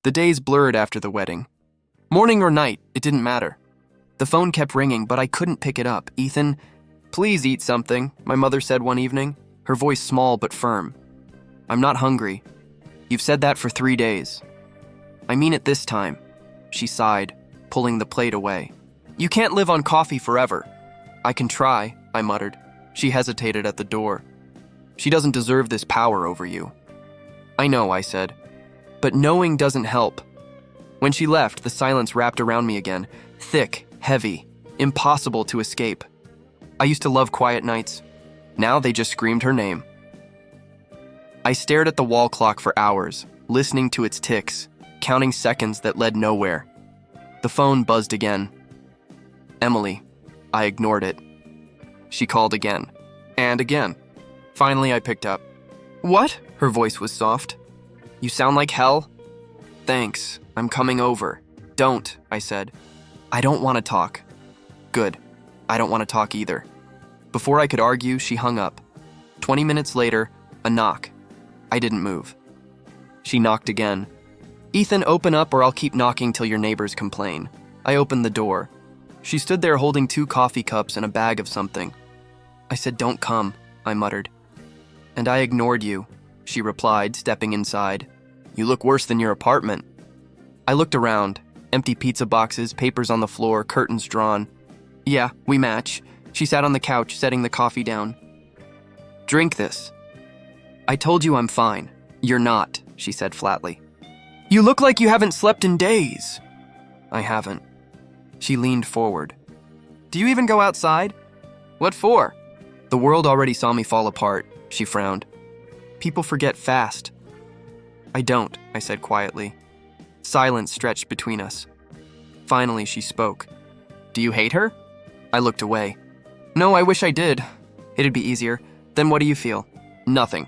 The days blurred after the wedding. Morning or night, it didn't matter. The phone kept ringing, but I couldn't pick it up. "Ethan, please eat something," my mother said one evening, her voice small but firm. "I'm not hungry. You've said that for 3 days." "I mean it this time," she sighed, pulling the plate away. "You can't live on coffee forever." "I can try," I muttered. She hesitated at the door. "She doesn't deserve this power over you." "I know," I said, "but knowing doesn't help." When she left, the silence wrapped around me again, thick, heavy, impossible to escape. I used to love quiet nights. Now they just screamed her name. I stared at the wall clock for hours, listening to its ticks, counting seconds that led nowhere. The phone buzzed again. "Emily." I ignored it. She called again, and again. Finally, I picked up. "What?" Her voice was soft. "You sound like hell." "Thanks, I'm coming over." "Don't," I said. "I don't want to talk." "Good. I don't want to talk either." Before I could argue, she hung up. 20 minutes later, a knock. I didn't move. She knocked again. "Ethan, open up or I'll keep knocking till your neighbors complain." I opened the door. She stood there holding 2 coffee cups and a bag of something. I said, "Don't come," I muttered. "And I ignored you," she replied, stepping inside. "You look worse than your apartment." I looked around. Empty pizza boxes, papers on the floor, curtains drawn. "Yeah, we match." She sat on the couch, setting the coffee down. "Drink this." "I told you I'm fine." "You're not," she said flatly. "You look like you haven't slept in days." "I haven't." She leaned forward. "Do you even go outside?" "What for?" "The world already saw me fall apart," she frowned. "People forget fast." "I don't," I said quietly. Silence stretched between us. Finally, she spoke. "Do you hate her?" I looked away. "No, I wish I did. It'd be easier. Then what do you feel?" "Nothing."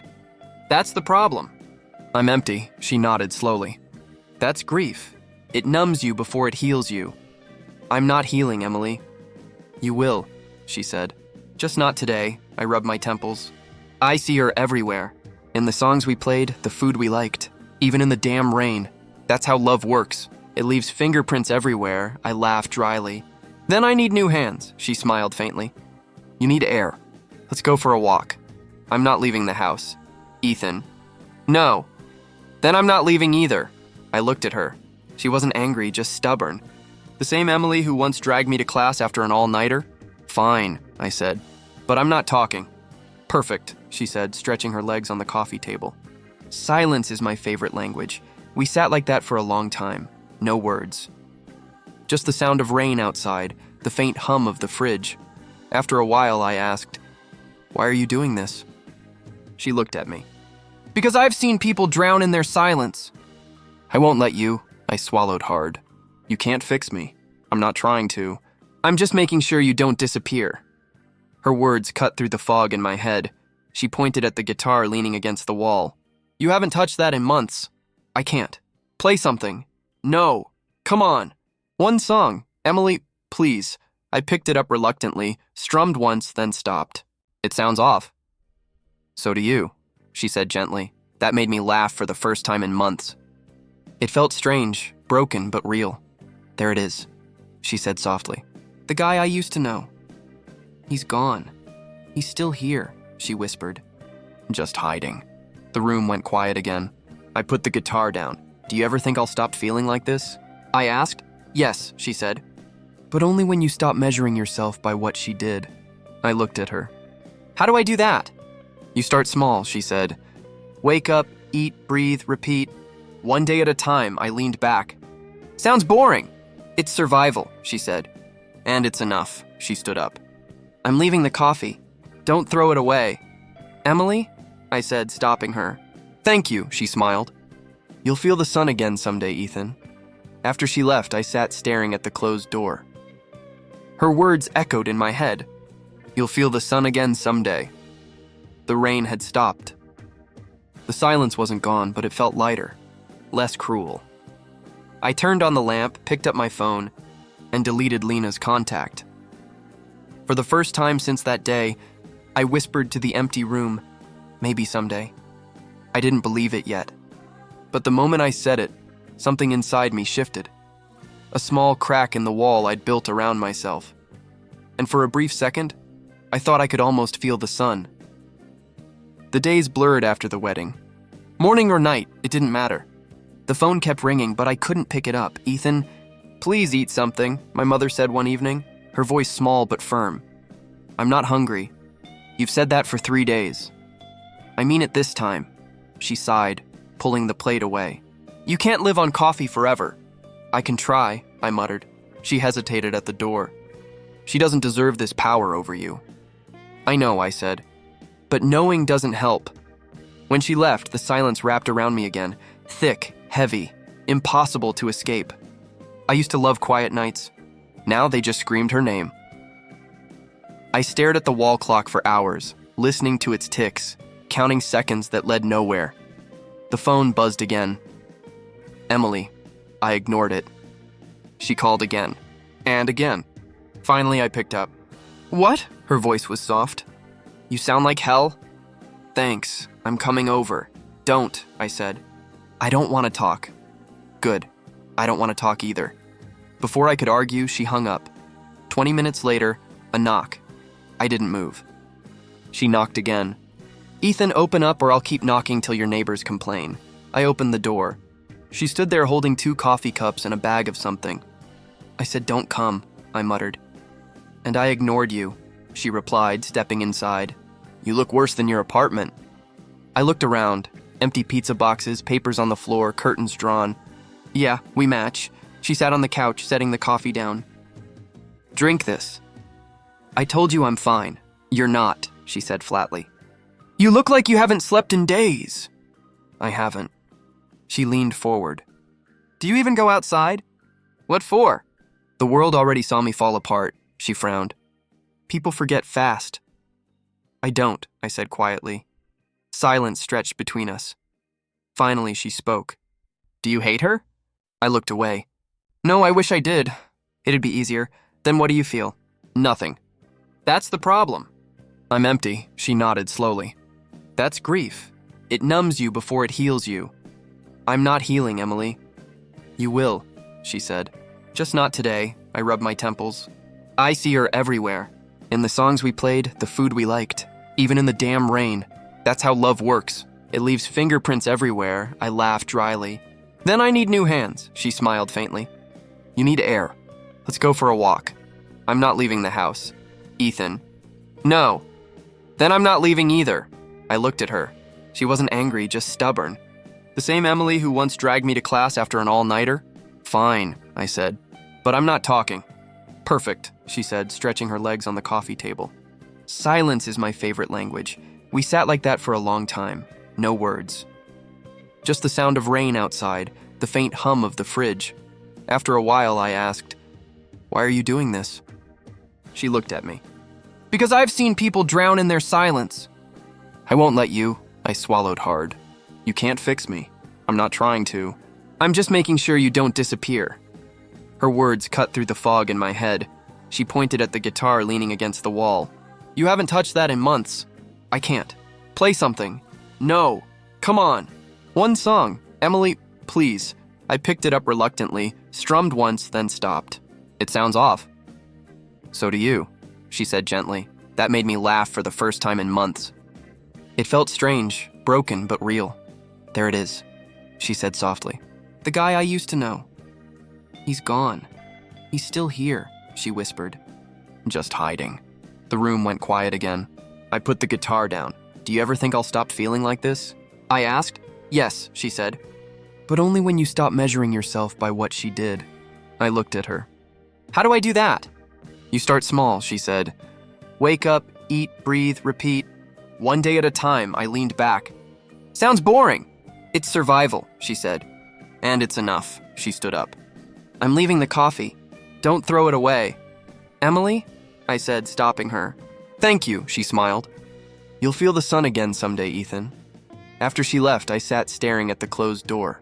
"That's the problem." "I'm empty," she nodded slowly. "That's grief. It numbs you before it heals you." "I'm not healing, Emily." "You will," she said. "Just not today." I rubbed my temples. "I see her everywhere. In the songs we played, the food we liked, even in the damn rain. That's how love works. It leaves fingerprints everywhere." I laughed dryly. "Then I need new hands," she smiled faintly. "You need air. Let's go for a walk." "I'm not leaving the house." "Ethan." "No." "Then I'm not leaving either." I looked at her. She wasn't angry, just stubborn. The same Emily who once dragged me to class after an all-nighter? "Fine," I said. "But I'm not talking." "Perfect," she said, stretching her legs on the coffee table. Silence is my favorite language. We sat like that for a long time. No words. Just the sound of rain outside, the faint hum of the fridge. After a while, I asked, "Why are you doing this?" She looked at me. "Because I've seen people drown in their silence." "I won't let you." I swallowed hard. "You can't fix me. I'm not trying to. I'm just making sure you don't disappear." Her words cut through the fog in my head. She pointed at the guitar leaning against the wall. "You haven't touched that in months." "I can't." "Play something." "No. Come on. One song. Emily, please." I picked it up reluctantly, strummed once, then stopped. "It sounds off." "So do you," she said gently. That made me laugh for the first time in months. It felt strange, broken, but real. "There it is," she said softly. "The guy I used to know. He's gone. He's still here," she whispered. "Just hiding." The room went quiet again. I put the guitar down. "Do you ever think I'll stop feeling like this?" I asked. "Yes," she said. "But only when you stop measuring yourself by what she did." I looked at her. "How do I do that?" "You start small," she said. "Wake up, eat, breathe, repeat. One day at a time." I leaned back. "Sounds boring." "It's survival," she said. "And it's enough." She stood up. "I'm leaving the coffee. Don't throw it away." "Emily?" I said, stopping her. "Thank you," she smiled. "You'll feel the sun again someday, Ethan." After she left, I sat staring at the closed door. Her words echoed in my head. "You'll feel the sun again someday." The rain had stopped. The silence wasn't gone, but it felt lighter, less cruel. I turned on the lamp, picked up my phone, and deleted Lena's contact. For the first time since that day, I whispered to the empty room, "Maybe someday." I didn't believe it yet. But the moment I said it, something inside me shifted. A small crack in the wall I'd built around myself. And for a brief second, I thought I could almost feel the sun. The days blurred after the wedding. Morning or night, it didn't matter. The phone kept ringing, but I couldn't pick it up. "Ethan, please eat something," my mother said one evening, her voice small but firm. "I'm not hungry. You've said that for 3 days." "I mean it this time," she sighed, pulling the plate away. "You can't live on coffee forever." "I can try," I muttered. She hesitated at the door. "She doesn't deserve this power over you." "I know," I said, "but knowing doesn't help." When she left, the silence wrapped around me again, thick, heavy, impossible to escape. I used to love quiet nights. Now they just screamed her name. I stared at the wall clock for hours, listening to its ticks, counting seconds that led nowhere. The phone buzzed again. "Emily." I ignored it. She called again, and again. Finally, I picked up. "What?" Her voice was soft. "You sound like hell." "Thanks, I'm coming over." "Don't," I said. "I don't want to talk." "Good. I don't want to talk either." Before I could argue, she hung up. 20 minutes later, a knock. I didn't move. She knocked again. "Ethan, open up or I'll keep knocking till your neighbors complain." I opened the door. She stood there holding 2 coffee cups and a bag of something. I said, "Don't come," I muttered. "And I ignored you," she replied, stepping inside. "You look worse than your apartment." I looked around. Empty pizza boxes, papers on the floor, curtains drawn. "Yeah, we match." She sat on the couch, setting the coffee down. "Drink this." "I told you I'm fine." "You're not," she said flatly. "You look like you haven't slept in days." "I haven't." She leaned forward. "Do you even go outside?" "What for?" "The world already saw me fall apart," she frowned. "People forget fast." "I don't," I said quietly. Silence stretched between us. Finally, she spoke. "Do you hate her?" I looked away. "No, I wish I did. It'd be easier. Then what do you feel?" "Nothing." "That's the problem." "I'm empty," she nodded slowly. "That's grief. It numbs you before it heals you." "I'm not healing, Emily." "You will," she said. "Just not today." I rubbed my temples. "I see her everywhere. In the songs we played, the food we liked, even in the damn rain. That's how love works. It leaves fingerprints everywhere." I laughed dryly. "Then I need new hands," she smiled faintly. "You need air. Let's go for a walk." "I'm not leaving the house." "Ethan." "No." "Then I'm not leaving either." I looked at her. She wasn't angry, just stubborn. The same Emily who once dragged me to class after an all-nighter? "Fine," I said. "But I'm not talking." "Perfect," she said, stretching her legs on the coffee table. Silence is my favorite language. We sat like that for a long time. No words. Just the sound of rain outside, the faint hum of the fridge. After a while, I asked, "Why are you doing this?" She looked at me. "Because I've seen people drown in their silence." "I won't let you." I swallowed hard. "You can't fix me. I'm not trying to. I'm just making sure you don't disappear." Her words cut through the fog in my head. She pointed at the guitar leaning against the wall. "You haven't touched that in months." "I can't." "Play something." "No. Come on. One song. Emily, please." I picked it up reluctantly, strummed once, then stopped. "It sounds off." "So do you," she said gently. That made me laugh for the first time in months. It felt strange, broken, but real. "There it is," she said softly. "The guy I used to know. He's gone. He's still here," she whispered. "Just hiding." The room went quiet again. I put the guitar down. "Do you ever think I'll stop feeling like this?" I asked. "Yes," she said. "But only when you stop measuring yourself by what she did." I looked at her. "How do I do that?" "You start small," she said. "Wake up, eat, breathe, repeat. One day at a time." I leaned back. "Sounds boring." "It's survival," she said. "And it's enough." She stood up. "I'm leaving the coffee. Don't throw it away." "Emily?" I said, stopping her. "Thank you," she smiled. "You'll feel the sun again someday, Ethan." After she left, I sat staring at the closed door.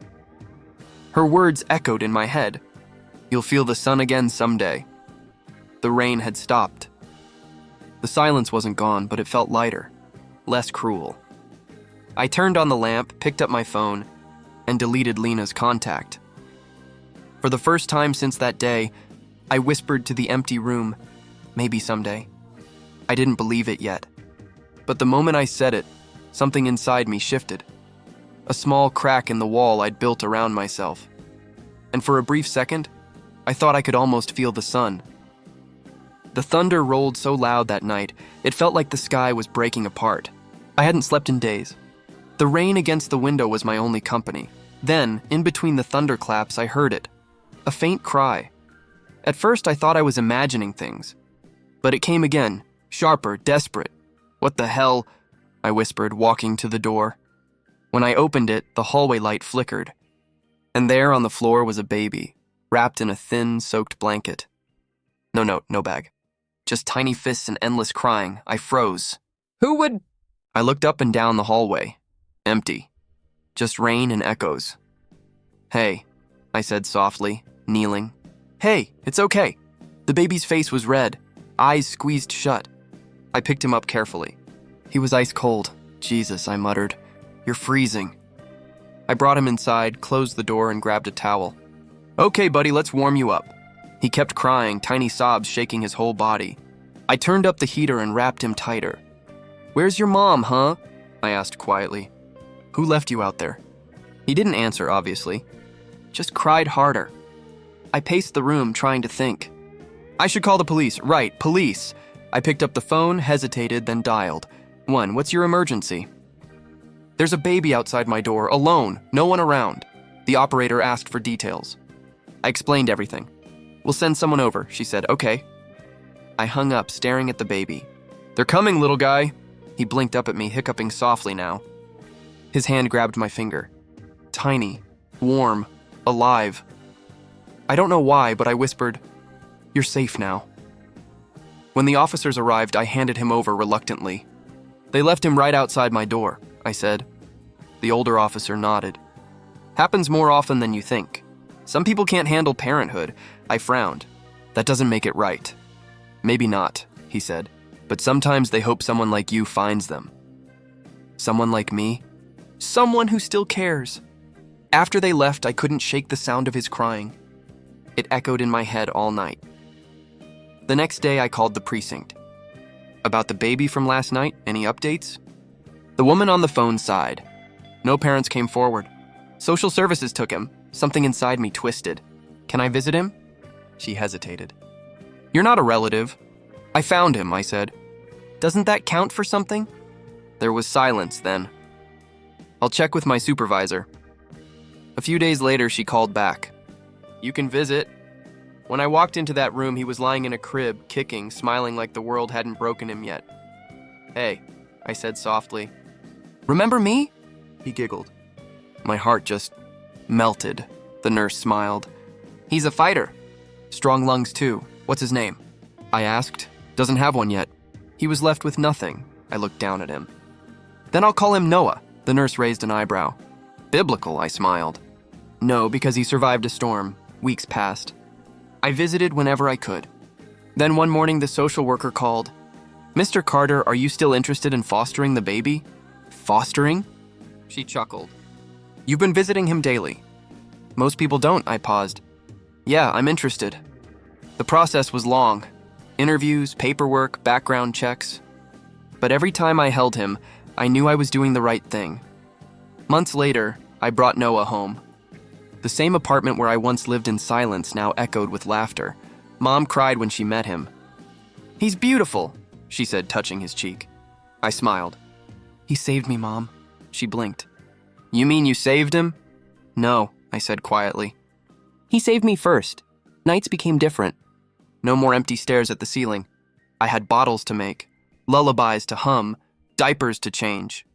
Her words echoed in my head. "You'll feel the sun again someday." The rain had stopped. The silence wasn't gone, but it felt lighter, less cruel. I turned on the lamp, picked up my phone, and deleted Lena's contact. For the first time since that day, I whispered to the empty room, maybe someday. I didn't believe it yet. But the moment I said it, something inside me shifted. A small crack in the wall I'd built around myself. And for a brief second, I thought I could almost feel the sun. The thunder rolled so loud that night, it felt like the sky was breaking apart. I hadn't slept in days. The rain against the window was my only company. Then, in between the thunderclaps, I heard it. A faint cry. At first, I thought I was imagining things. But it came again, sharper, desperate. "What the hell?" I whispered, walking to the door. When I opened it, the hallway light flickered. And there on the floor was a baby, wrapped in a thin, soaked blanket. No bag. Just tiny fists and endless crying. I froze. Who would? I looked up and down the hallway. Empty. Just rain and echoes. "Hey," I said softly, kneeling. "Hey, it's okay." The baby's face was red, eyes squeezed shut. I picked him up carefully. He was ice cold. "Jesus," I muttered. "You're freezing." I brought him inside, closed the door, and grabbed a towel. "Okay, buddy, let's warm you up." He kept crying, tiny sobs shaking his whole body. I turned up the heater and wrapped him tighter. "Where's your mom, huh?" I asked quietly. "Who left you out there?" He didn't answer, obviously. Just cried harder. I paced the room, trying to think. I should call the police. Right, police. I picked up the phone, hesitated, then dialed. "1, what's your emergency?" "There's a baby outside my door, alone, no one around." The operator asked for details. I explained everything. "We'll send someone over," she said. "Okay." I hung up, staring at the baby. "They're coming, little guy." He blinked up at me, hiccuping softly now. His hand grabbed my finger. Tiny, warm, alive. I don't know why, but I whispered, "You're safe now." When the officers arrived, I handed him over reluctantly. "They left him right outside my door," I said. The older officer nodded. "Happens more often than you think. Some people can't handle parenthood." I frowned. "That doesn't make it right." "Maybe not," he said, "but sometimes they hope someone like you finds them." Someone like me? Someone who still cares. After they left, I couldn't shake the sound of his crying. It echoed in my head all night. The next day, I called the precinct. "About the baby from last night, any updates?" The woman on the phone sighed. "No parents came forward. Social services took him." Something inside me twisted. "Can I visit him?" She hesitated. "You're not a relative." "I found him," I said. "Doesn't that count for something?" There was silence then. "I'll check with my supervisor." A few days later, she called back. "You can visit." When I walked into that room, he was lying in a crib, kicking, smiling like the world hadn't broken him yet. "Hey," I said softly. "Remember me?" He giggled. My heart just melted. The nurse smiled. "He's a fighter. Strong lungs too. What's his name?" I asked. "Doesn't have one yet." He was left with nothing. I looked down at him. "Then I'll call him Noah." The nurse raised an eyebrow. "Biblical," I smiled. "No, because he survived a storm. Weeks passed. I visited whenever I could. Then one morning the social worker called. "Mr. Carter, are you still interested in fostering the baby?" "Fostering?" She chuckled. "You've been visiting him daily." "Most people don't," I paused. "Yeah, I'm interested." The process was long. Interviews, paperwork, background checks. But every time I held him, I knew I was doing the right thing. Months later, I brought Noah home. The same apartment where I once lived in silence now echoed with laughter. Mom cried when she met him. "He's beautiful," she said, touching his cheek. I smiled. "He saved me, Mom." She blinked. "You mean you saved him?" "No," I said quietly. "He saved me first. Nights became different. No more empty stares at the ceiling. I had bottles to make, lullabies to hum, diapers to change.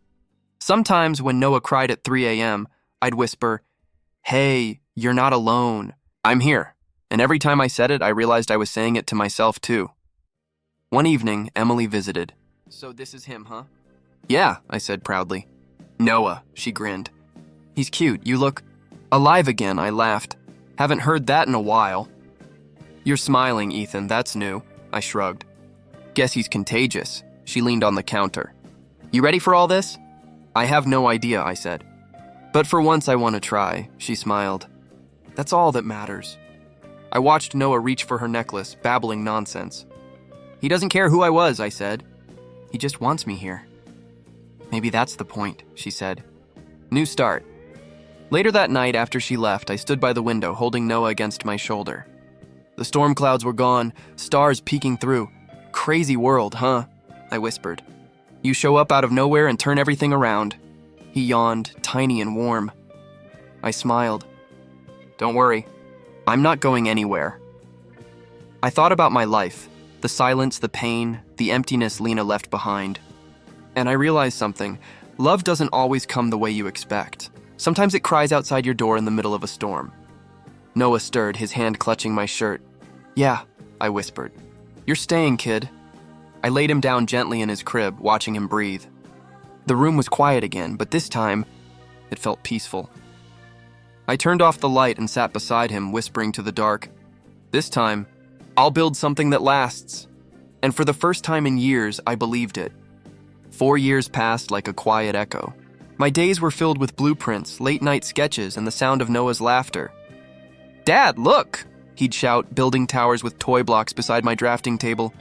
Sometimes when Noah cried at 3 a.m., I'd whisper, "Hey, you're not alone. I'm here." And every time I said it, I realized I was saying it to myself too. One evening, Emily visited. "So this is him, huh?" "Yeah," I said proudly. "Noah," she grinned. "He's cute. You look alive again," I laughed. "Haven't heard that in a while." "You're smiling, Ethan. That's new." I shrugged. "Guess he's contagious." She leaned on the counter. "You ready for all this?" "I have no idea," I said. "But for once I want to try," she smiled. That's all that matters. I watched Noah reach for her necklace, babbling nonsense. He doesn't care who I was, I said. He just wants me here. Maybe that's the point, she said. New start. Later that night, after she left, I stood by the window, holding Noah against my shoulder. The storm clouds were gone, stars peeking through. Crazy world, huh? I whispered. You show up out of nowhere and turn everything around. He yawned, tiny and warm. I smiled. Don't worry, I'm not going anywhere. I thought about my life, the silence, the pain, the emptiness Lena left behind. And I realized something. Love doesn't always come the way you expect. Sometimes it cries outside your door in the middle of a storm. Noah stirred, his hand clutching my shirt. Yeah, I whispered. You're staying, kid. I laid him down gently in his crib, watching him breathe. The room was quiet again, but this time, it felt peaceful. I turned off the light and sat beside him, whispering to the dark. This time, I'll build something that lasts. And for the first time in years, I believed it. 4 years passed like a quiet echo. My days were filled with blueprints, late-night sketches, and the sound of Noah's laughter. Dad, look! He'd shout, building towers with toy blocks beside my drafting table.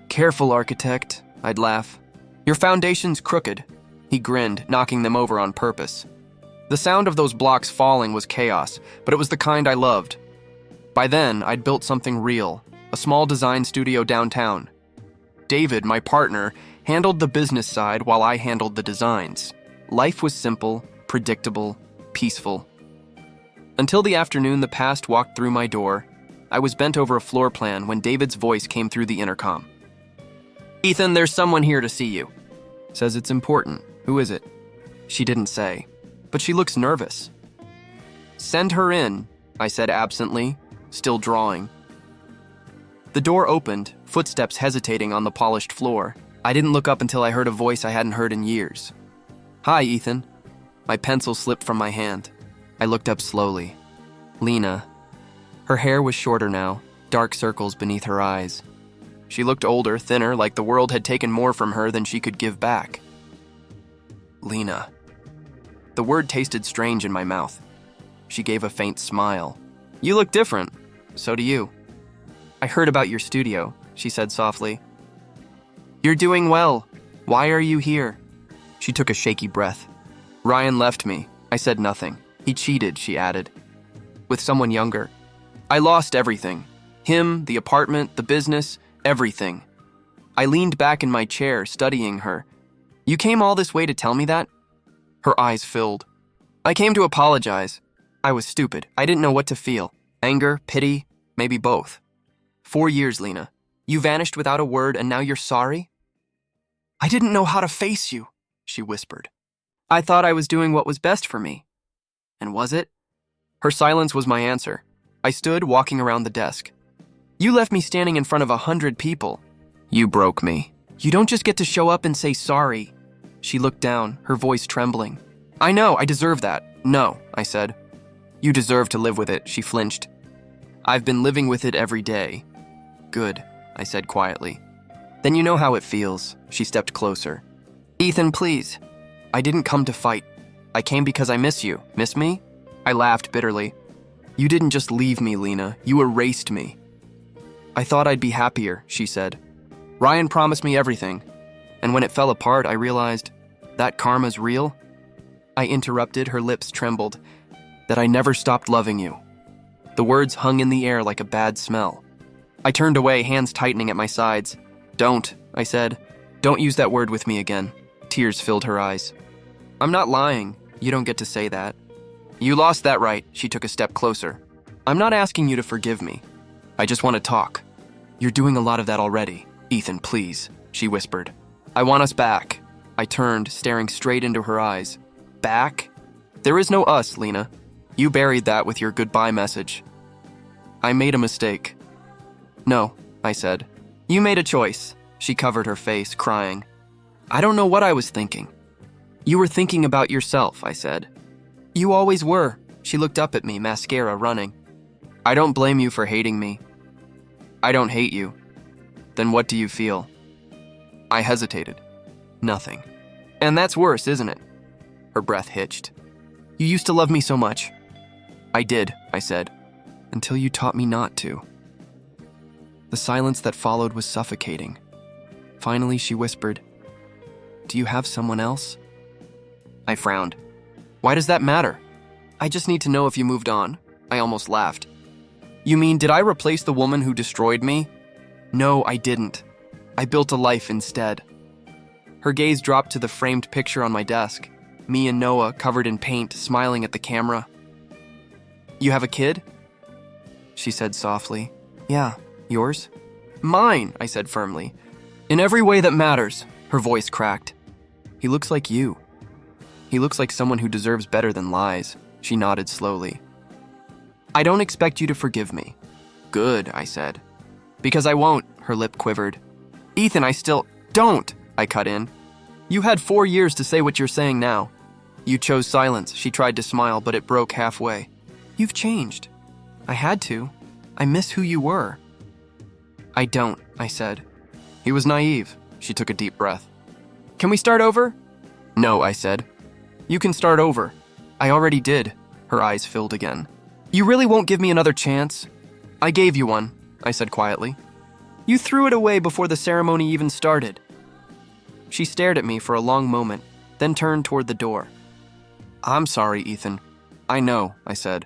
Careful, architect, I'd laugh. Your foundation's crooked. He grinned, knocking them over on purpose. The sound of those blocks falling was chaos, but it was the kind I loved. By then, I'd built something real, a small design studio downtown. David, my partner, handled the business side while I handled the designs. Life was simple, predictable, peaceful. Until the afternoon the past walked through my door, I was bent over a floor plan when David's voice came through the intercom. Ethan, there's someone here to see you. Says it's important. Who is it? She didn't say, but she looks nervous. Send her in, I said absently, still drawing. The door opened, footsteps hesitating on the polished floor. I didn't look up until I heard a voice I hadn't heard in years. Hi, Ethan. My pencil slipped from my hand. I looked up slowly. Lena. Her hair was shorter now, dark circles beneath her eyes. She looked older, thinner, like the world had taken more from her than she could give back. Lena. The word tasted strange in my mouth. She gave a faint smile. You look different. So do you. I heard about your studio, she said softly. You're doing well. Why are you here? She took a shaky breath. Ryan left me. I said nothing. He cheated, she added. With someone younger. I lost everything. Him, the apartment, the business, everything. I leaned back in my chair, studying her. You came all this way to tell me that? Her eyes filled. I came to apologize. I was stupid. I didn't know what to feel. Anger, pity, maybe both. 4 years, Lena. You vanished without a word and now you're sorry? I didn't know how to face you, she whispered. I thought I was doing what was best for me. And was it? Her silence was my answer. I stood, walking around the desk. You left me standing in front of 100 people. You broke me. You don't just get to show up and say sorry. She looked down, her voice trembling. I know, I deserve that. No, I said. You deserve to live with it, she flinched. I've been living with it every day. Good, I said quietly. Then you know how it feels. She stepped closer. Ethan, please. I didn't come to fight. I came because I miss you. Miss me? I laughed bitterly. You didn't just leave me, Lena. You erased me. I thought I'd be happier, she said. Ryan promised me everything. And when it fell apart, I realized that karma's real. I interrupted, her lips trembled. That I never stopped loving you. The words hung in the air like a bad smell. I turned away, hands tightening at my sides. Don't, I said. Don't use that word with me again. Tears filled her eyes. I'm not lying. You don't get to say that. You lost that right, she took a step closer. I'm not asking you to forgive me. I just want to talk. You're doing a lot of that already. Ethan, please, she whispered. I want us back. I turned, staring straight into her eyes. Back? There is no us, Lena. You buried that with your goodbye message. I made a mistake. No, I said. You made a choice. She covered her face, crying. I don't know what I was thinking. You were thinking about yourself, I said. You always were. She looked up at me, mascara running. I don't blame you for hating me. I don't hate you. Then what do you feel? I hesitated. Nothing. And that's worse, isn't it? Her breath hitched. You used to love me so much. I did, I said. Until you taught me not to. The silence that followed was suffocating. Finally, she whispered, "Do you have someone else?" I frowned. "Why does that matter? I just need to know if you moved on." I almost laughed. "You mean, did I replace the woman who destroyed me?" "No, I didn't. I built a life instead." Her gaze dropped to the framed picture on my desk, me and Noah covered in paint, smiling at the camera. "You have a kid?" She said softly. "Yeah, yours?" "Mine," I said firmly. "In every way that matters." Her voice cracked. "He looks like you. He looks like someone who deserves better than lies." She nodded slowly. "I don't expect you to forgive me." "Good," I said. "Because I won't," her lip quivered. "Ethan, I still..." "Don't," I cut in. "You had 4 years to say what you're saying now." "You chose silence." She tried to smile, but it broke halfway. "You've changed." "I had to. I miss who you were." "I don't," I said. He was naive. She took a deep breath. "Can we start over?" "No," I said. "You can start over." "I already did." Her eyes filled again. "You really won't give me another chance?" "I gave you one," I said quietly. "You threw it away before the ceremony even started." She stared at me for a long moment, then turned toward the door. "I'm sorry, Ethan." "I know," I said.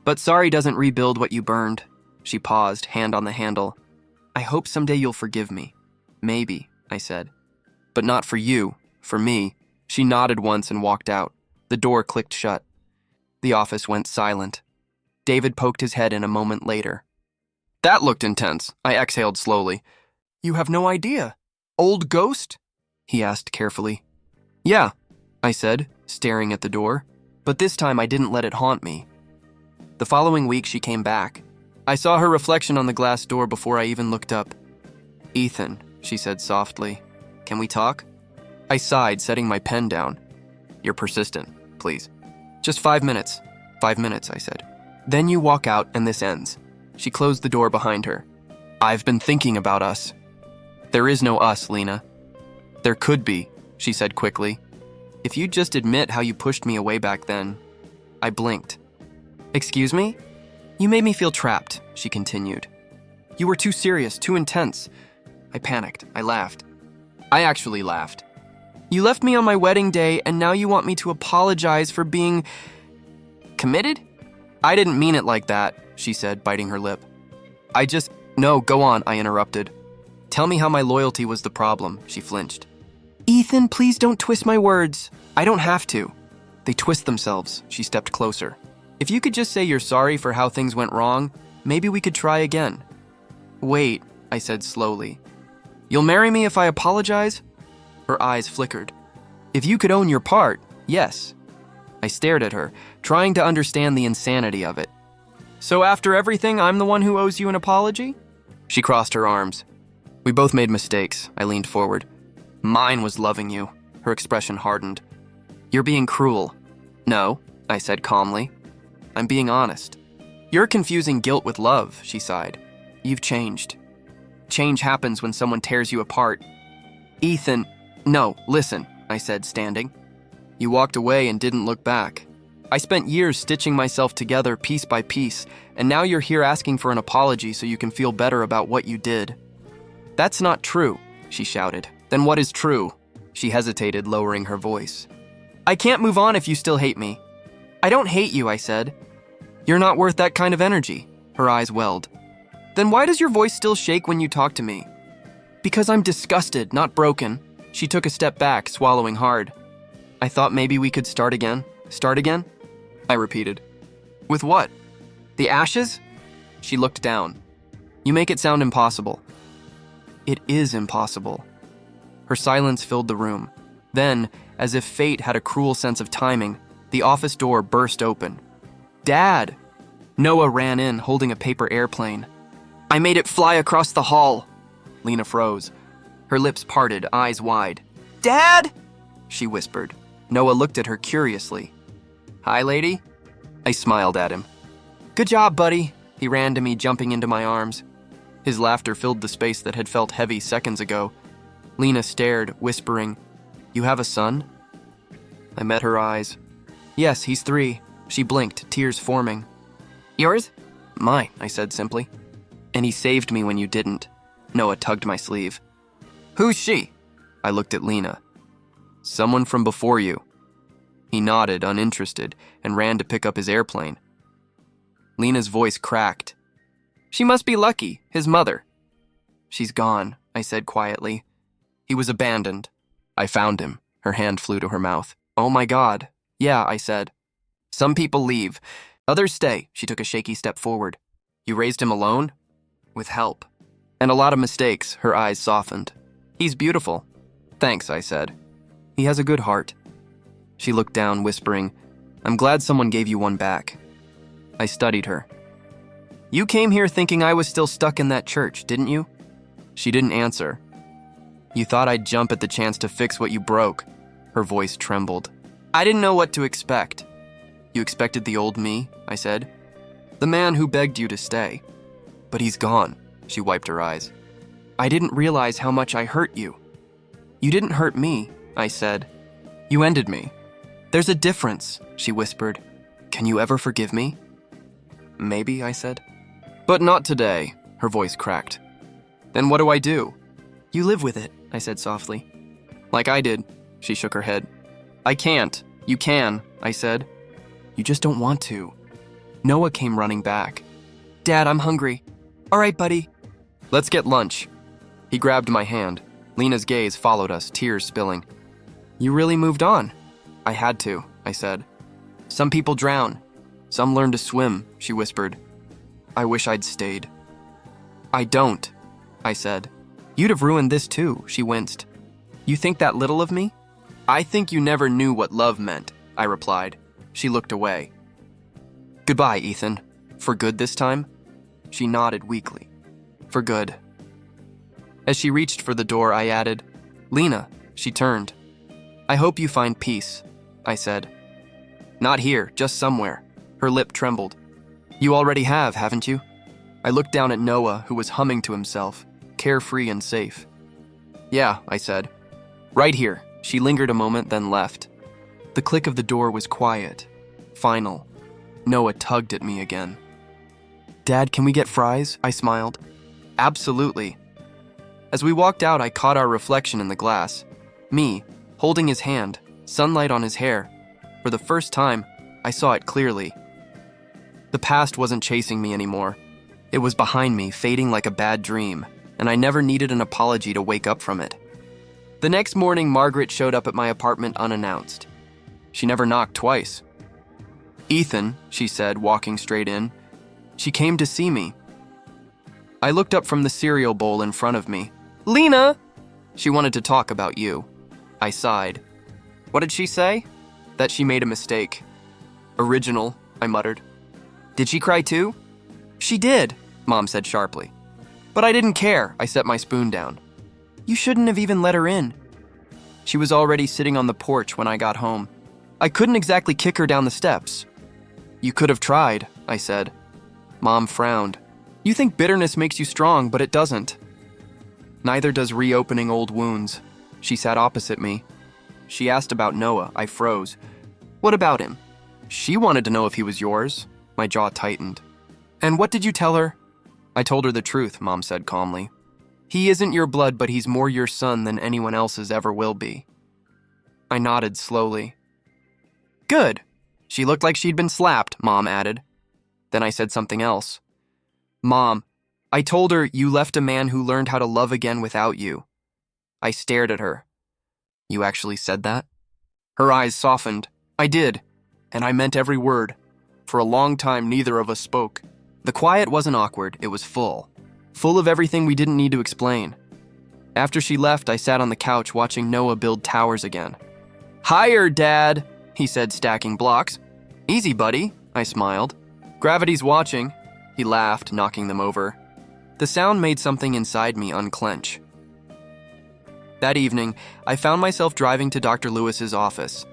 "But sorry doesn't rebuild what you burned." She paused, hand on the handle. "I hope someday you'll forgive me." "Maybe," I said. "But not for you, for me." She nodded once and walked out. The door clicked shut. The office went silent. David poked his head in a moment later. "That looked intense," I exhaled slowly. "You have no idea. Old ghost?" he asked carefully. "Yeah," I said, staring at the door. But this time I didn't let it haunt me. The following week she came back. I saw her reflection on the glass door before I even looked up. "Ethan," she said softly, "can we talk?" I sighed, setting my pen down. "You're persistent, please." "Just 5 minutes." 5 minutes, I said. "Then you walk out and this ends." She closed the door behind her. "I've been thinking about us." "There is no us, Lena." "There could be," she said quickly. "If you'd just admit how you pushed me away back then." I blinked. "Excuse me?" "You made me feel trapped," she continued. "You were too serious, too intense." I panicked. I laughed. I actually laughed. "You left me on my wedding day, and now you want me to apologize for being... committed?" "I didn't mean it like that," she said, biting her lip. "No, go on," I interrupted. "Tell me how my loyalty was the problem," she flinched. "Ethan, please don't twist my words." "I don't have to." "They twist themselves." She stepped closer. "If you could just say you're sorry for how things went wrong, maybe we could try again." "Wait," I said slowly. "You'll marry me if I apologize?" Her eyes flickered. "If you could own your part, yes." I stared at her, trying to understand the insanity of it. "So after everything, I'm the one who owes you an apology?" She crossed her arms. "We both made mistakes." I leaned forward. "Mine was loving you." Her expression hardened. "You're being cruel." "No," I said calmly. "I'm being honest." "You're confusing guilt with love," she sighed. "You've changed. Change happens when someone tears you apart." "Ethan..." "No, listen," I said, standing. "You walked away and didn't look back. I spent years stitching myself together piece by piece, and now you're here asking for an apology so you can feel better about what you did." "That's not true," she shouted. "Then what is true?" She hesitated, lowering her voice. "I can't move on if you still hate me." "I don't hate you," I said. "You're not worth that kind of energy." Her eyes welled. "Then why does your voice still shake when you talk to me?" "Because I'm disgusted, not broken." She took a step back, swallowing hard. "I thought maybe we could start again." "Start again?" I repeated. "With what? The ashes?" She looked down. "You make it sound impossible." "It is impossible." Her silence filled the room. Then, as if fate had a cruel sense of timing, the office door burst open. "Dad!" Noah ran in, holding a paper airplane. "I made it fly across the hall." Lena froze. Her lips parted, eyes wide. "Dad!" she whispered. Noah looked at her curiously. "Hi, lady?" I smiled at him. "Good job, buddy." He ran to me, jumping into my arms. His laughter filled the space that had felt heavy seconds ago. Lena stared, whispering, "You have a son?" I met her eyes. "Yes, he's 3. She blinked, tears forming. "Yours?" Mine, I said simply. And he saved me when you didn't. Noah tugged my sleeve. Who's she? I looked at Lena. Someone from before you. He nodded, uninterested, and ran to pick up his airplane. Lena's voice cracked. She must be Lucky, his mother. She's gone, I said quietly. He was abandoned. I found him. Her hand flew to her mouth. Oh my God. Yeah, I said. Some people leave. Others stay. She took a shaky step forward. You raised him alone? With help. And a lot of mistakes. Her eyes softened. He's beautiful. Thanks, I said. He has a good heart. She looked down, whispering, I'm glad someone gave you one back. I studied her. You came here thinking I was still stuck in that church, didn't you? She didn't answer. You thought I'd jump at the chance to fix what you broke. Her voice trembled. I didn't know what to expect. You expected the old me, I said. The man who begged you to stay. But he's gone, she wiped her eyes. I didn't realize how much I hurt you. You didn't hurt me, I said. You ended me. There's a difference, she whispered. Can you ever forgive me? Maybe, I said. But not today, her voice cracked. Then what do I do? You live with it, I said softly. Like I did, she shook her head. I can't. You can, I said. You just don't want to. Noah came running back. Dad, I'm hungry. All right, buddy. Let's get lunch. He grabbed my hand. Lena's gaze followed us, tears spilling. You really moved on? I had to, I said. Some people drown. Some learn to swim, she whispered. I wish I'd stayed. I don't, I said. You'd have ruined this too, she winced. You think that little of me? I think you never knew what love meant, I replied. She looked away. Goodbye, Ethan. For good this time? She nodded weakly. For good. As she reached for the door, I added, Lena. She turned. I hope you find peace, I said. Not here, just somewhere. Her lip trembled. You already have, haven't you? I looked down at Noah, who was humming to himself, carefree and safe. Yeah, I said. Right here. She lingered a moment, then left. The click of the door was quiet, final. Noah tugged at me again. Dad, can we get fries? I smiled. Absolutely. As we walked out, I caught our reflection in the glass. Me, holding his hand, sunlight on his hair. For the first time, I saw it clearly. The past wasn't chasing me anymore. It was behind me, fading like a bad dream, and I never needed an apology to wake up from it. The next morning, Margaret showed up at my apartment unannounced. She never knocked twice. Ethan, she said, walking straight in. She came to see me. I looked up from the cereal bowl in front of me. Lena! She wanted to talk about you. I sighed. What did she say? That she made a mistake. Original, I muttered. Did she cry too? She did, Mom said sharply. But I didn't care, I set my spoon down. You shouldn't have even let her in. She was already sitting on the porch when I got home. I couldn't exactly kick her down the steps. You could have tried, I said. Mom frowned. You think bitterness makes you strong, but it doesn't. Neither does reopening old wounds. She sat opposite me. She asked about Noah. I froze. What about him? She wanted to know if he was yours. My jaw tightened. And what did you tell her? I told her the truth, Mom said calmly. He isn't your blood, but he's more your son than anyone else's ever will be. I nodded slowly. Good. She looked like she'd been slapped, Mom added. Then I said something else. Mom, I told her you left a man who learned how to love again without you. I stared at her. You actually said that? Her eyes softened. I did, and I meant every word. For a long time, neither of us spoke. The quiet wasn't awkward, it was full. Full of everything we didn't need to explain. After she left, I sat on the couch watching Noah build towers again. Higher, Dad, he said, stacking blocks. Easy, buddy, I smiled. Gravity's watching. He laughed, knocking them over. The sound made something inside me unclench. That evening, I found myself driving to Dr. Lewis's office.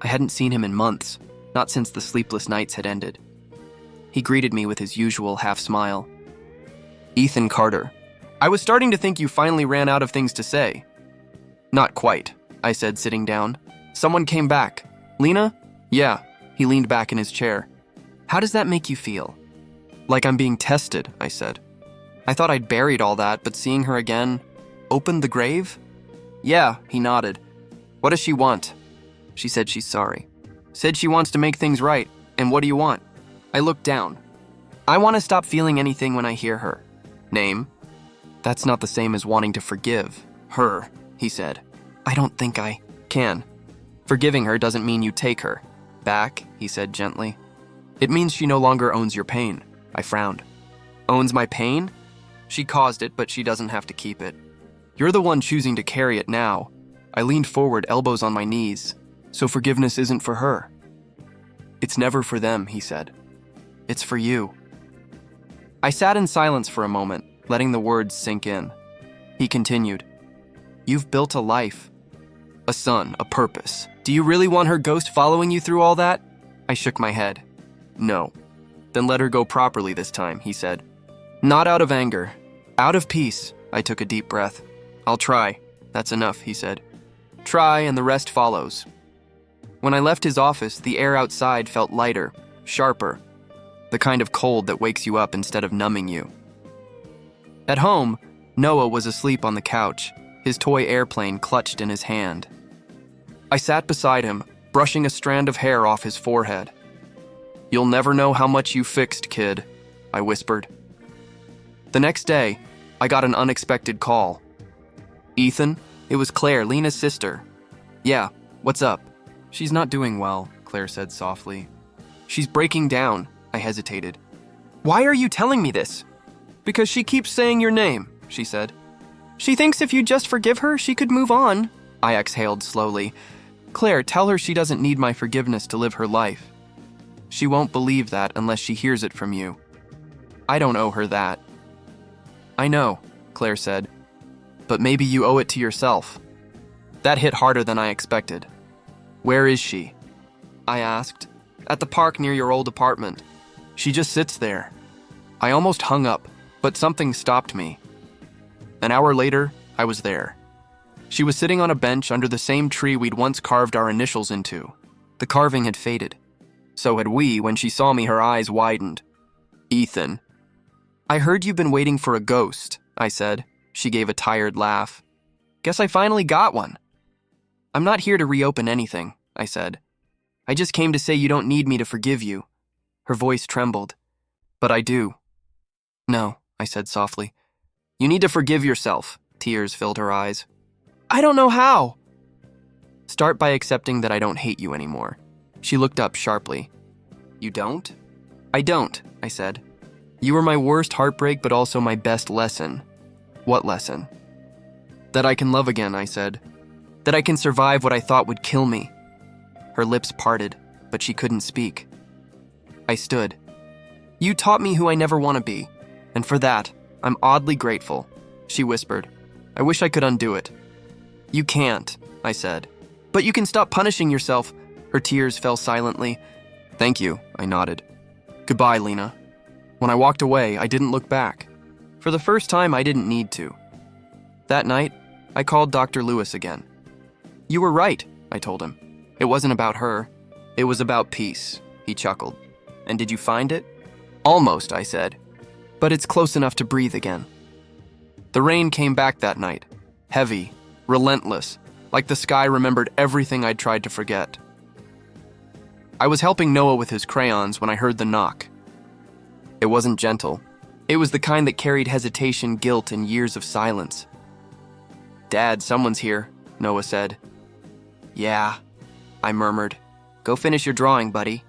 I hadn't seen him in months, not since the sleepless nights had ended. He greeted me with his usual half-smile. Ethan Carter. I was starting to think you finally ran out of things to say. Not quite, I said, sitting down. Someone came back. Lena? Yeah. He leaned back in his chair. How does that make you feel? Like I'm being tested, I said. I thought I'd buried all that, but seeing her again opened the grave? Yeah, he nodded. What does she want? She said she's sorry. Said she wants to make things right. And what do you want? I looked down. I want to stop feeling anything when I hear her. Name? That's not the same as wanting to forgive her, he said. I don't think I can. Forgiving her doesn't mean you take her back, he said gently. It means she no longer owns your pain. I frowned. Owns my pain? She caused it, but she doesn't have to keep it. You're the one choosing to carry it now. I leaned forward, elbows on my knees. So forgiveness isn't for her. It's never for them, he said. It's for you. I sat in silence for a moment, letting the words sink in. He continued. You've built a life, a son, a purpose. Do you really want her ghost following you through all that? I shook my head. No. Then let her go properly this time, he said. Not out of anger, out of peace. I took a deep breath. I'll try. That's enough, he said. Try and the rest follows. When I left his office, the air outside felt lighter, sharper, the kind of cold that wakes you up instead of numbing you. At home, Noah was asleep on the couch, his toy airplane clutched in his hand. I sat beside him, brushing a strand of hair off his forehead. You'll never know how much you fixed, kid, I whispered. The next day, I got an unexpected call. Ethan, it was Claire, Lena's sister. Yeah, what's up? She's not doing well, Claire said softly. She's breaking down, I hesitated. Why are you telling me this? Because she keeps saying your name, she said. She thinks if you just forgive her, she could move on. I exhaled slowly. Claire, tell her she doesn't need my forgiveness to live her life. She won't believe that unless she hears it from you. I don't owe her that. I know, Claire said, but maybe you owe it to yourself. That hit harder than I expected. Where is she? I asked. At the park near your old apartment. She just sits there. I almost hung up, but something stopped me. An hour later, I was there. She was sitting on a bench under the same tree we'd once carved our initials into. The carving had faded. So had we. When she saw me, her eyes widened. Ethan. I heard you've been waiting for a ghost, I said. She gave a tired laugh. Guess I finally got one. I'm not here to reopen anything, I said. I just came to say you don't need me to forgive you. Her voice trembled. But I do. No, I said softly. You need to forgive yourself. Tears filled her eyes. I don't know how. Start by accepting that I don't hate you anymore. She looked up sharply. You don't? I don't, I said. You were my worst heartbreak, but also my best lesson. What lesson? That I can love again, I said. That I can survive what I thought would kill me. Her lips parted, but she couldn't speak. I stood. You taught me who I never want to be, and for that, I'm oddly grateful, she whispered. I wish I could undo it. You can't, I said. But you can stop punishing yourself. Her tears fell silently. Thank you, I nodded. Goodbye, Lena. When I walked away, I didn't look back. For the first time, I didn't need to. That night, I called Dr. Lewis again. You were right, I told him. It wasn't about her. It was about peace, he chuckled. And did you find it? Almost, I said. But it's close enough to breathe again. The rain came back that night, heavy, relentless, like the sky remembered everything I'd tried to forget. I was helping Noah with his crayons when I heard the knock. It wasn't gentle. It was the kind that carried hesitation, guilt, and years of silence. Dad, someone's here, Noah said. Yeah, I murmured. Go finish your drawing, buddy.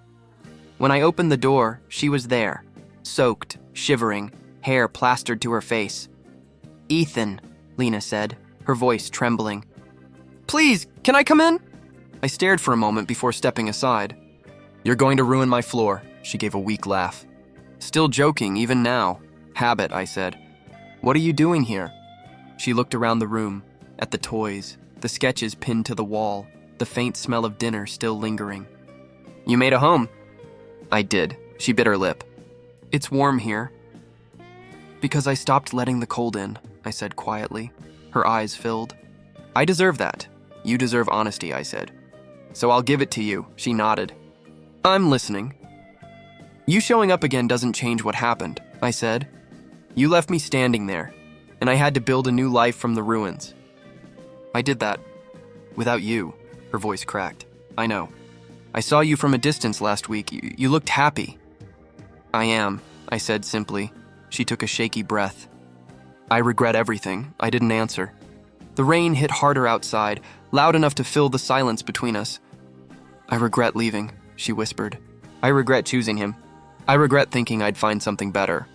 When I opened the door, she was there, soaked, shivering, hair plastered to her face. Ethan, Lena said, her voice trembling. Please, can I come in? I stared for a moment before stepping aside. You're going to ruin my floor, she gave a weak laugh. Still joking, even now. Habit, I said. What are you doing here? She looked around the room, at the toys, the sketches pinned to the wall, the faint smell of dinner still lingering. You made a home. I did. She bit her lip. It's warm here. Because I stopped letting the cold in, I said quietly. Her eyes filled. I deserve that. You deserve honesty, I said. So I'll give it to you, she nodded. I'm listening. You showing up again doesn't change what happened, I said. You left me standing there, and I had to build a new life from the ruins. I did that. Without you, her voice cracked. I know. I saw you from a distance last week. You looked happy. I am, I said simply. She took a shaky breath. I regret everything. I didn't answer. The rain hit harder outside, loud enough to fill the silence between us. I regret leaving, she whispered. I regret choosing him. I regret thinking I'd find something better.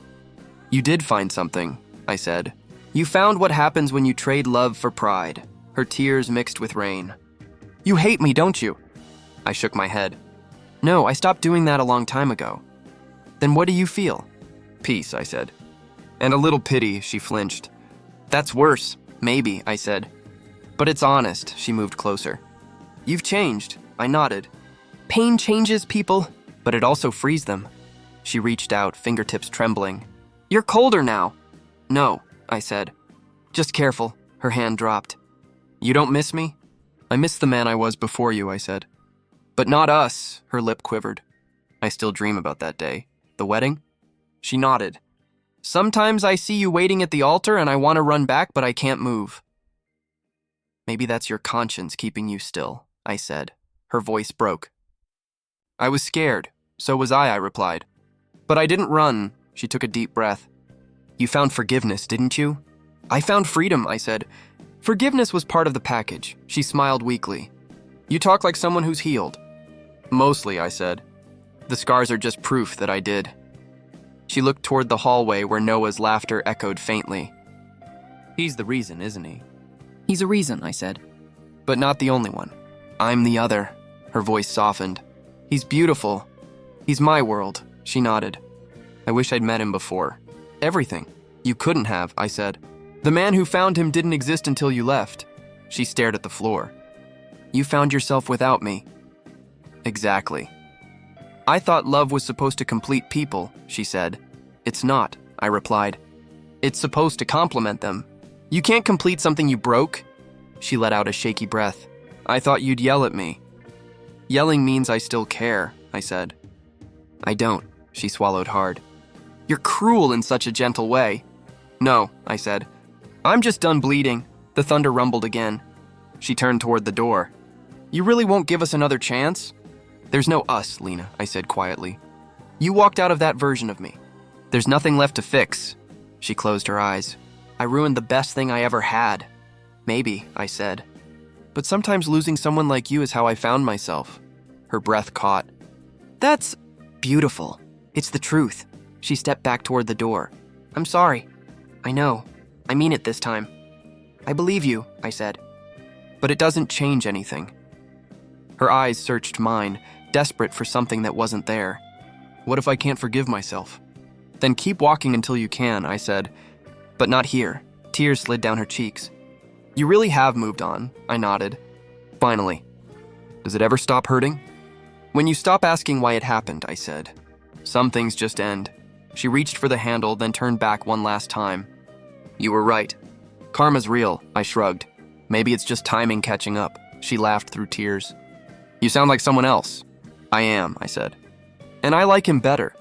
You did find something, I said. You found what happens when you trade love for pride. Her tears mixed with rain. You hate me, don't you? I shook my head. No, I stopped doing that a long time ago. Then what do you feel? Peace, I said. And a little pity, she flinched. That's worse, maybe, I said. But it's honest, she moved closer. You've changed, I nodded. Pain changes people, but it also frees them. She reached out, fingertips trembling. You're colder now. No, I said. Just careful, her hand dropped. You don't miss me? I miss the man I was before you, I said. But not us, her lip quivered. I still dream about that day. The wedding? She nodded. Sometimes I see you waiting at the altar and I want to run back, but I can't move. Maybe that's your conscience keeping you still, I said. Her voice broke. I was scared. So was I replied. But I didn't run. She took a deep breath. You found forgiveness, didn't you? I found freedom, I said. Forgiveness was part of the package. She smiled weakly. You talk like someone who's healed. Mostly, I said. The scars are just proof that I did. She looked toward the hallway where Noah's laughter echoed faintly. He's the reason, isn't he? He's a reason, I said. But not the only one. I'm the other. Her voice softened. He's beautiful. He's my world, she nodded. I wish I'd met him before. Everything. You couldn't have, I said. The man who found him didn't exist until you left. She stared at the floor. You found yourself without me. Exactly. I thought love was supposed to complete people, she said. It's not, I replied. It's supposed to complement them. You can't complete something you broke. She let out a shaky breath. I thought you'd yell at me. Yelling means I still care, I said. I don't, she swallowed hard. You're cruel in such a gentle way. No, I said. I'm just done bleeding. The thunder rumbled again. She turned toward the door. You really won't give us another chance? There's no us, Lena, I said quietly. You walked out of that version of me. There's nothing left to fix. She closed her eyes. I ruined the best thing I ever had. Maybe, I said. But sometimes losing someone like you is how I found myself. Her breath caught. That's beautiful. It's the truth. She stepped back toward the door. I'm sorry. I know. I mean it this time. I believe you, I said. But it doesn't change anything. Her eyes searched mine, desperate for something that wasn't there. What if I can't forgive myself? Then keep walking until you can, I said. But not here. Tears slid down her cheeks. You really have moved on, I nodded. Finally. Does it ever stop hurting? When you stop asking why it happened, I said. Some things just end. She reached for the handle, then turned back one last time. You were right. Karma's real, I shrugged. Maybe it's just timing catching up. She laughed through tears. You sound like someone else. I am, I said. And I like him better.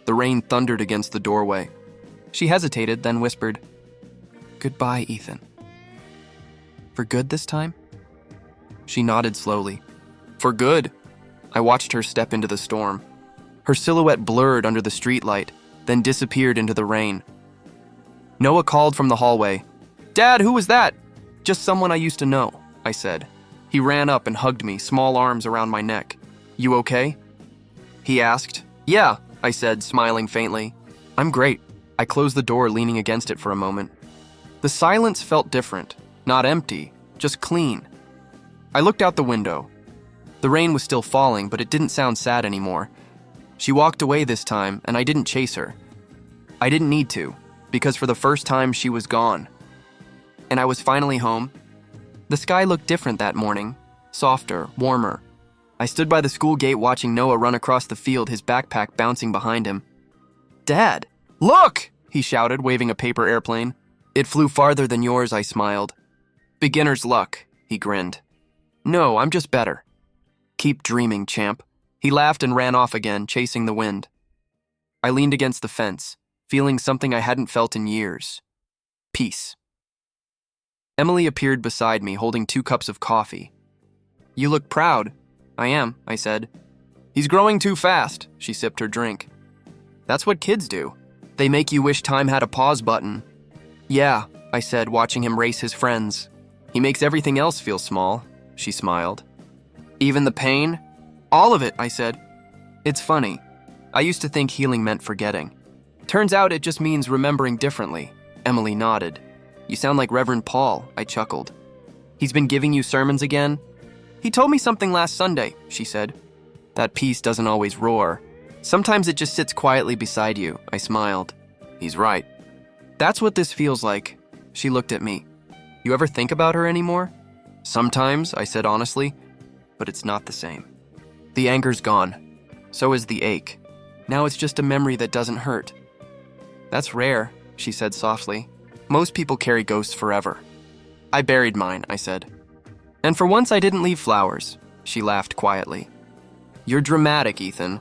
The rain thundered against the doorway. She hesitated, then whispered, Goodbye, Ethan. For good this time? She nodded slowly. For good. I watched her step into the storm. Her silhouette blurred under the streetlight, then disappeared into the rain. Noah called from the hallway. Dad, who was that? Just someone I used to know, I said. He ran up and hugged me, small arms around my neck. You okay? He asked. Yeah, I said, smiling faintly. I'm great. I closed the door, leaning against it for a moment. The silence felt different, not empty, just clean. I looked out the window. The rain was still falling, but it didn't sound sad anymore. She walked away this time, and I didn't chase her. I didn't need to, because for the first time she was gone. And I was finally home. The sky looked different that morning, softer, warmer. I stood by the school gate watching Noah run across the field, his backpack bouncing behind him. Dad, look! He shouted, waving a paper airplane. It flew farther than yours, I smiled. Beginner's luck, he grinned. No, I'm just better. Keep dreaming, champ. He laughed and ran off again, chasing the wind. I leaned against the fence, feeling something I hadn't felt in years. Peace. Emily appeared beside me, holding 2 cups of coffee. "You look proud." "I am," I said. "He's growing too fast," she sipped her drink. "That's what kids do. They make you wish time had a pause button." "Yeah," I said, watching him race his friends. "He makes everything else feel small," she smiled. "Even the pain?" "All of it," I said. "It's funny. I used to think healing meant forgetting. Turns out it just means remembering differently." Emily nodded. "You sound like Reverend Paul," I chuckled. "He's been giving you sermons again?" "He told me something last Sunday," she said. "That peace doesn't always roar. Sometimes it just sits quietly beside you," I smiled. "He's right." "That's what this feels like." She looked at me. "You ever think about her anymore?" "Sometimes," I said honestly, "but it's not the same. The anger's gone. So is the ache. Now it's just a memory that doesn't hurt." "That's rare," she said softly. "Most people carry ghosts forever." "I buried mine," I said. "And for once I didn't leave flowers." She laughed quietly. "You're dramatic, Ethan.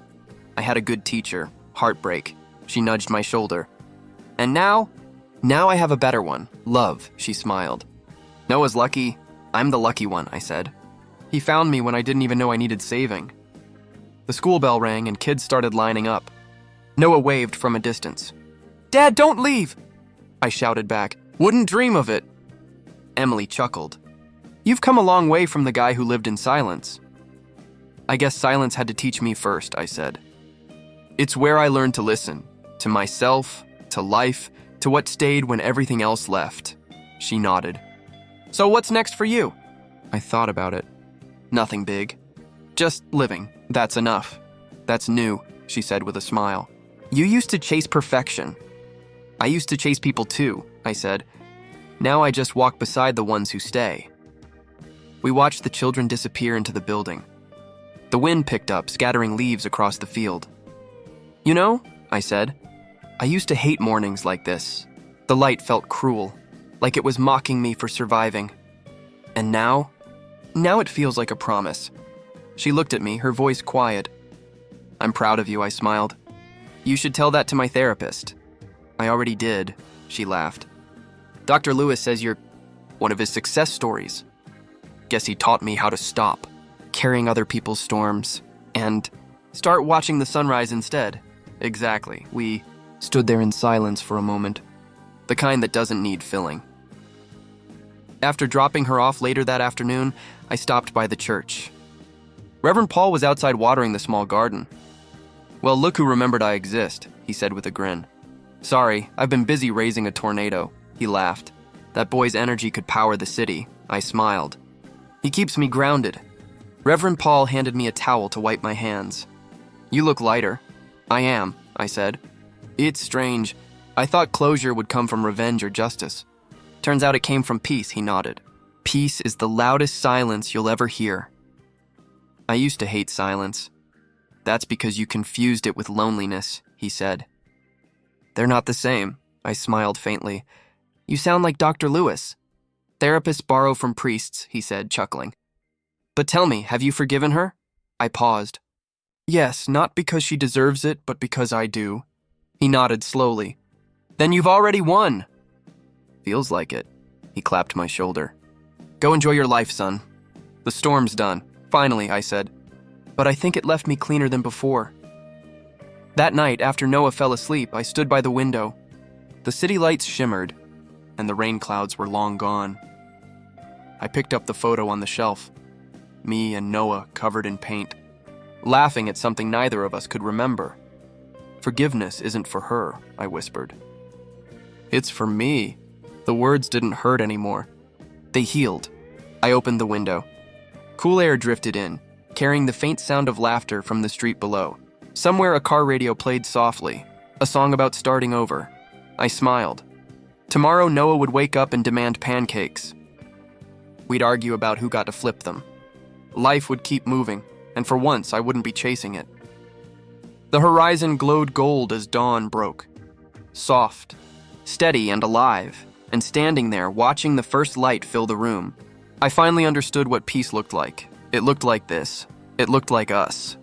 I had a good teacher, Heartbreak." She nudged my shoulder. "And now I have a better one, love," she smiled. "Noah's lucky. I'm the lucky one," I said. "He found me when I didn't even know I needed saving." The school bell rang and kids started lining up. Noah waved from a distance. "Dad, don't leave!" I shouted back. "Wouldn't dream of it." Emily chuckled. "You've come a long way from the guy who lived in silence." "I guess silence had to teach me first," I said. "It's where I learned to listen, to myself, to life, to what stayed when everything else left." She nodded. "So what's next for you?" I thought about it. "Nothing big. Just living. That's enough." "That's new," she said with a smile. "You used to chase perfection." "I used to chase people too," I said. "Now I just walk beside the ones who stay." We watched the children disappear into the building. The wind picked up, scattering leaves across the field. "You know," I said, "I used to hate mornings like this. The light felt cruel, like it was mocking me for surviving. And now it feels like a promise." She looked at me, her voice quiet. "I'm proud of you," I smiled. "You should tell that to my therapist." "I already did," she laughed. "Dr. Lewis says you're one of his success stories. Guess he taught me how to stop carrying other people's storms and start watching the sunrise instead." "Exactly." We stood there in silence for a moment, the kind that doesn't need filling. After dropping her off later that afternoon, I stopped by the church. Reverend Paul was outside watering the small garden. "Well, look who remembered I exist," he said with a grin. "Sorry, I've been busy raising a tornado." He laughed. "That boy's energy could power the city." I smiled. "He keeps me grounded." Reverend Paul handed me a towel to wipe my hands. "You look lighter." "I am," I said. "It's strange. I thought closure would come from revenge or justice. Turns out it came from peace," he nodded. "Peace is the loudest silence you'll ever hear." "I used to hate silence." "That's because you confused it with loneliness," he said. "They're not the same." I smiled faintly. "You sound like Dr. Lewis." "Therapists borrow from priests," he said, chuckling. "But tell me, have you forgiven her?" I paused. "Yes, not because she deserves it, but because I do." He nodded slowly. "Then you've already won." "Feels like it." He clapped my shoulder. "Go enjoy your life, son. The storm's done." "Finally," I said. "But I think it left me cleaner than before." That night, after Noah fell asleep, I stood by the window. The city lights shimmered, and the rain clouds were long gone. I picked up the photo on the shelf. Me and Noah covered in paint, laughing at something neither of us could remember. "Forgiveness isn't for her," I whispered. "It's for me." The words didn't hurt anymore. They healed. I opened the window. Cool air drifted in, carrying the faint sound of laughter from the street below. Somewhere a car radio played softly, a song about starting over. I smiled. Tomorrow Noah would wake up and demand pancakes. We'd argue about who got to flip them. Life would keep moving, and for once I wouldn't be chasing it. The horizon glowed gold as dawn broke. Soft, steady, and alive, and standing there watching the first light fill the room, I finally understood what peace looked like. It looked like this. It looked like us.